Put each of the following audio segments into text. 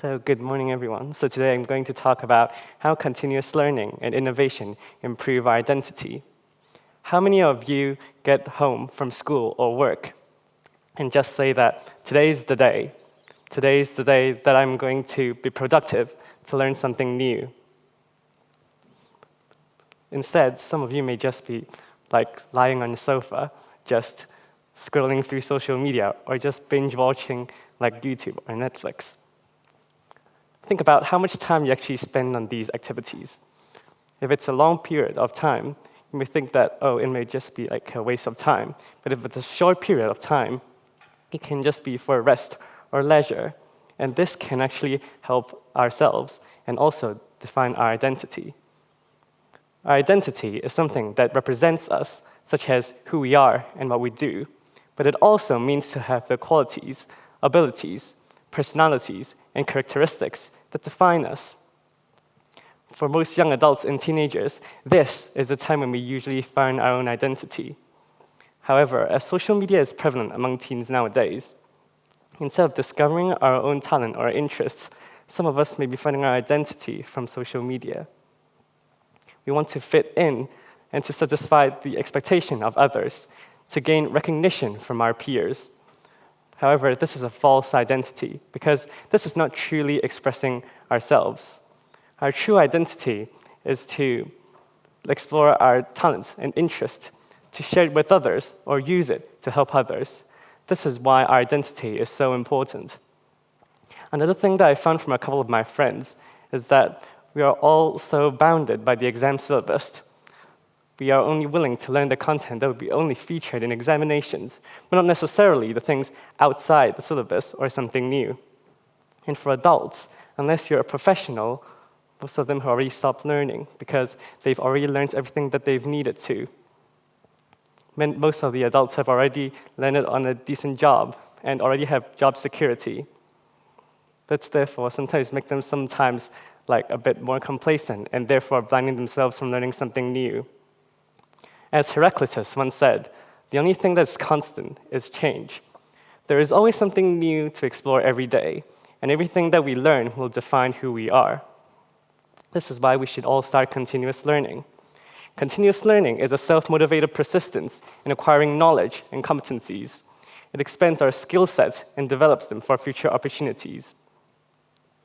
So good morning, everyone. So today I'm going to talk about how continuous learning and innovation improve our identity. How many of you get home from school or work and just say that today's the day? Today's the day that I'm going to be productive to learn something new. Instead, some of you may just be like lying on the sofa, just scrolling through social media or just binge watching like YouTube or Netflix. Think about how much time you actually spend on these activities. If it's a long period of time, you may think that, oh, it may just be like a waste of time. But if it's a short period of time, it can just be for rest or leisure. And this can actually help ourselves and also define our identity. Our identity is something that represents us, such as who we are and what we do. But it also means to have the qualities, abilities, personalities, and characteristics that define us. For most young adults and teenagers, this is the time when we usually find our own identity. However, as social media is prevalent among teens nowadays, instead of discovering our own talent or interests, some of us may be finding our identity from social media. We want to fit in and to satisfy the expectation of others, to gain recognition from our peers. However, this is a false identity because this is not truly expressing ourselves. Our true identity is to explore our talents and interests, to share it with others or use it to help others. This is why our identity is so important. Another thing that I found from a couple of my friends is that we are all so bounded by the exam syllabus. We are only willing to learn the content that would be only featured in examinations, but not necessarily the things outside the syllabus or something new. And for adults, unless you're a professional, most of them have already stopped learning because they've already learned everything that they've needed to. Most of the adults have already landed on a decent job and already have job security. That's therefore sometimes make them sometimes like a bit more complacent and therefore blinding themselves from learning something new. As Heraclitus once said, the only thing that's constant is change. There is always something new to explore every day, and everything that we learn will define who we are. This is why we should all start continuous learning. Continuous learning is a self-motivated persistence in acquiring knowledge and competencies. It expands our skill sets and develops them for future opportunities.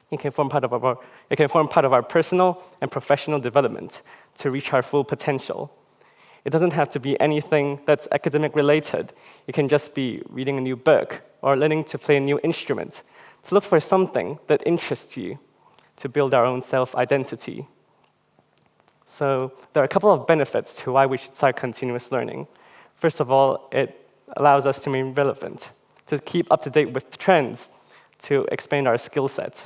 It can form part of our personal and professional development to reach our full potential. It doesn't have to be anything that's academic related. It can just be reading a new book or learning to play a new instrument, to look for something that interests you, to build our own self-identity. So there are a couple of benefits to why we should start continuous learning. First of all, it allows us to remain relevant, to keep up to date with trends, to expand our skill set.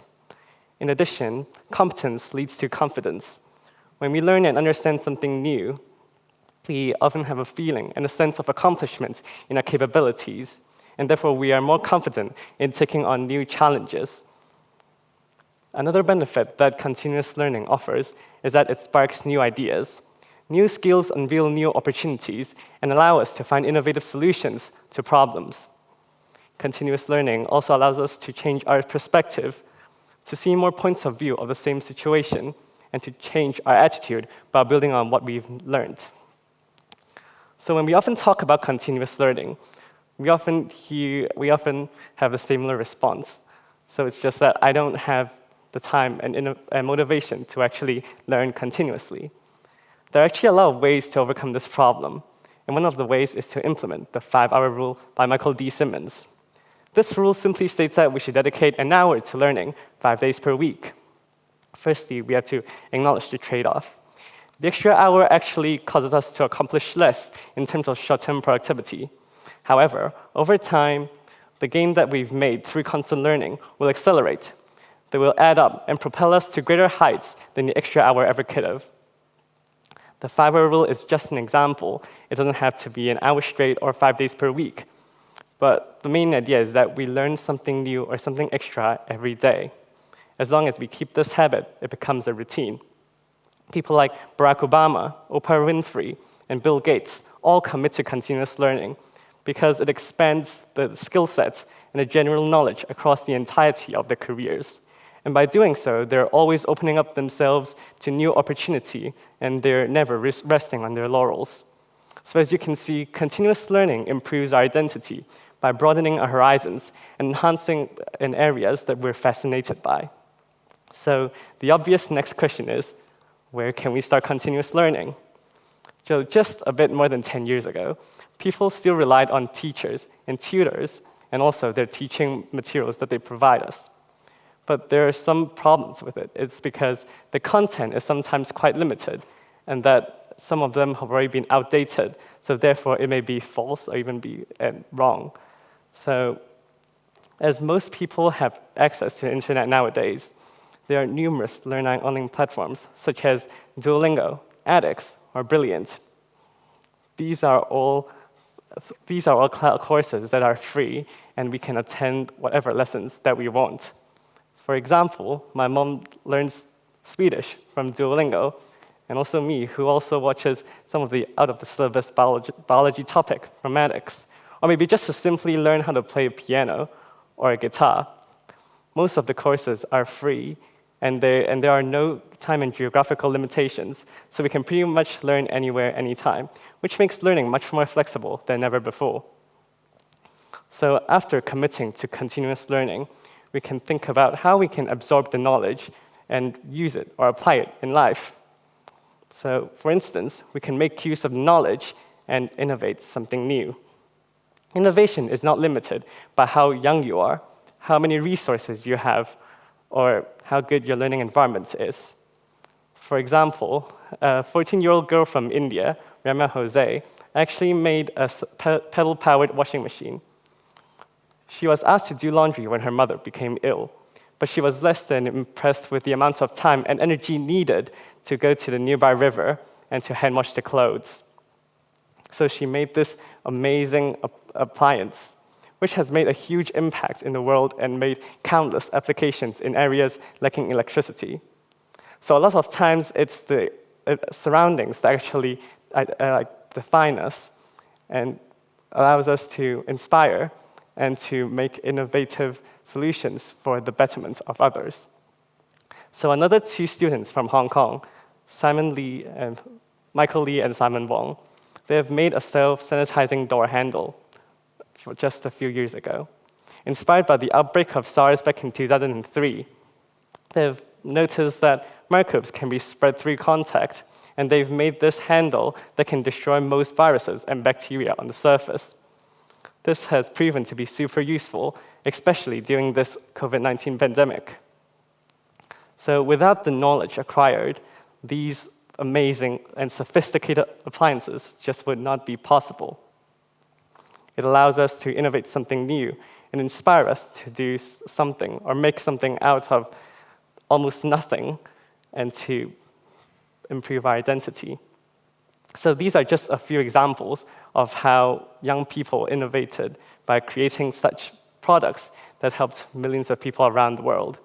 In addition, competence leads to confidence. When we learn and understand something new, we often have a feeling and a sense of accomplishment in our capabilities, and therefore we are more confident in taking on new challenges. Another benefit that continuous learning offers is that it sparks new ideas. New skills unveil new opportunities and allow us to find innovative solutions to problems. Continuous learning also allows us to change our perspective, to see more points of view of the same situation, and to change our attitude by building on what we've learned. So when we often talk about continuous learning, we often have a similar response. So it's just that I don't have the time and motivation to actually learn continuously. There are actually a lot of ways to overcome this problem, and one of the ways is to implement the 5-hour rule by Michael D. Simmons. This rule simply states that we should dedicate an hour to learning 5 days per week. Firstly, we have to acknowledge the trade-off. The extra hour actually causes us to accomplish less in terms of short-term productivity. However, over time, the gain that we've made through constant learning will accelerate. They will add up and propel us to greater heights than the extra hour ever could have. The 5-hour rule is just an example. It doesn't have to be an hour straight or 5 days per week. But the main idea is that we learn something new or something extra every day. As long as we keep this habit, it becomes a routine. People like Barack Obama, Oprah Winfrey, and Bill Gates all commit to continuous learning because it expands the skill sets and the general knowledge across the entirety of their careers. And by doing so, they're always opening up themselves to new opportunity, and they're never resting on their laurels. So as you can see, continuous learning improves our identity by broadening our horizons and enhancing in areas that we're fascinated by. So the obvious next question is, where can we start continuous learning? So just a bit more than 10 years ago, people still relied on teachers and tutors and also their teaching materials that they provide us. But there are some problems with it. It's because the content is sometimes quite limited, and that some of them have already been outdated, so therefore it may be false or even be wrong. So as most people have access to the internet nowadays, there are numerous learning online platforms, such as Duolingo, edX, or Brilliant. These are all cloud courses that are free, and we can attend whatever lessons that we want. For example, my mom learns Swedish from Duolingo, and also me, who also watches some of the out-of-the-syllabus biology topic from edX, or maybe just to simply learn how to play a piano or a guitar. Most of the courses are free, and there are no time and geographical limitations, so we can pretty much learn anywhere, anytime, which makes learning much more flexible than ever before. So after committing to continuous learning, we can think about how we can absorb the knowledge and use it or apply it in life. So for instance, we can make use of knowledge and innovate something new. Innovation is not limited by how young you are, how many resources you have, or how good your learning environment is. For example, a 14-year-old girl from India, Rama Jose, actually made a pedal-powered washing machine. She was asked to do laundry when her mother became ill, but she was less than impressed with the amount of time and energy needed to go to the nearby river and to hand wash the clothes. So she made this amazing appliance, which has made a huge impact in the world and made countless applications in areas lacking electricity. So a lot of times, it's the surroundings that actually define us and allows us to inspire and to make innovative solutions for the betterment of others. So another two students from Hong Kong, Michael Lee and Simon Wong, they have made a self-sanitizing door handle for just a few years ago. Inspired by the outbreak of SARS back in 2003, they've noticed that microbes can be spread through contact, and they've made this handle that can destroy most viruses and bacteria on the surface. This has proven to be super useful, especially during this COVID-19 pandemic. So without the knowledge acquired, these amazing and sophisticated appliances just would not be possible. It allows us to innovate something new and inspire us to do something or make something out of almost nothing and to improve our identity. So these are just a few examples of how young people innovated by creating such products that helped millions of people around the world.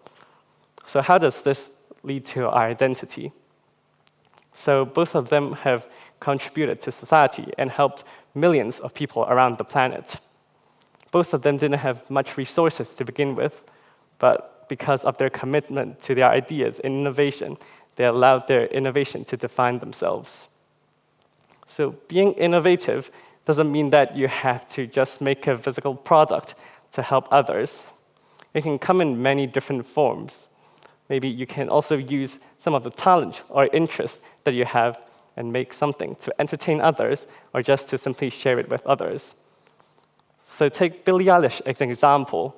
So how does this lead to our identity? So both of them have contributed to society and helped millions of people around the planet. Both of them didn't have much resources to begin with, but because of their commitment to their ideas and innovation, they allowed their innovation to define themselves. So being innovative doesn't mean that you have to just make a physical product to help others. It can come in many different forms. Maybe you can also use some of the talent or interest that you have and make something to entertain others or just to simply share it with others. So take Billie Eilish as an example.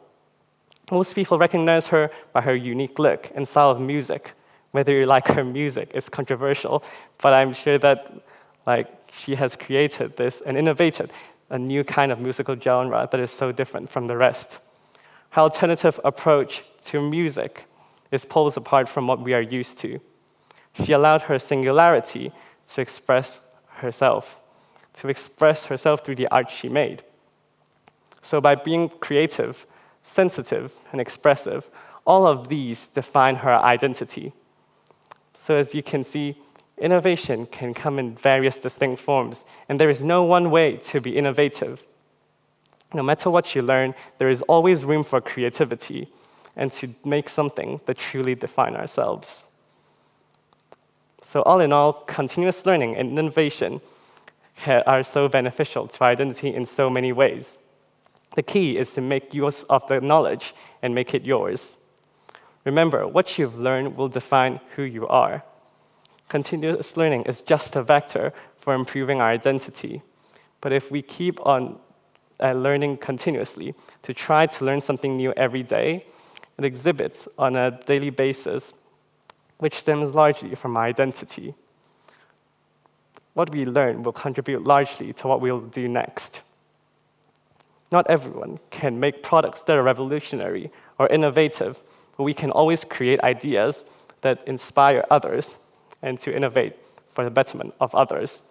Most people recognize her by her unique look and style of music. Whether you like her music is controversial, but I'm sure that she has created this and innovated a new kind of musical genre that is so different from the rest. Her alternative approach to music is poles apart from what we are used to. She allowed her singularity to express herself through the art she made. So by being creative, sensitive, and expressive, all of these define her identity. So as you can see, innovation can come in various distinct forms, and there is no one way to be innovative. No matter what you learn, there is always room for creativity, and to make something that truly defines ourselves. So all in all, continuous learning and innovation are so beneficial to our identity in so many ways. The key is to make use of the knowledge and make it yours. Remember, what you've learned will define who you are. Continuous learning is just a vector for improving our identity. But if we keep on learning continuously, to try to learn something new every day, it exhibits on a daily basis, which stems largely from our identity. What we learn will contribute largely to what we'll do next. Not everyone can make products that are revolutionary or innovative, but we can always create ideas that inspire others and to innovate for the betterment of others.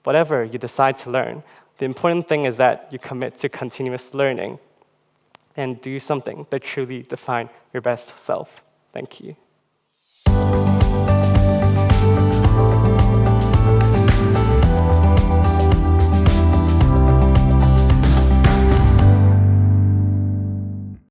Whatever you decide to learn, the important thing is that you commit to continuous learning and do something that truly defines your best self. Thank you.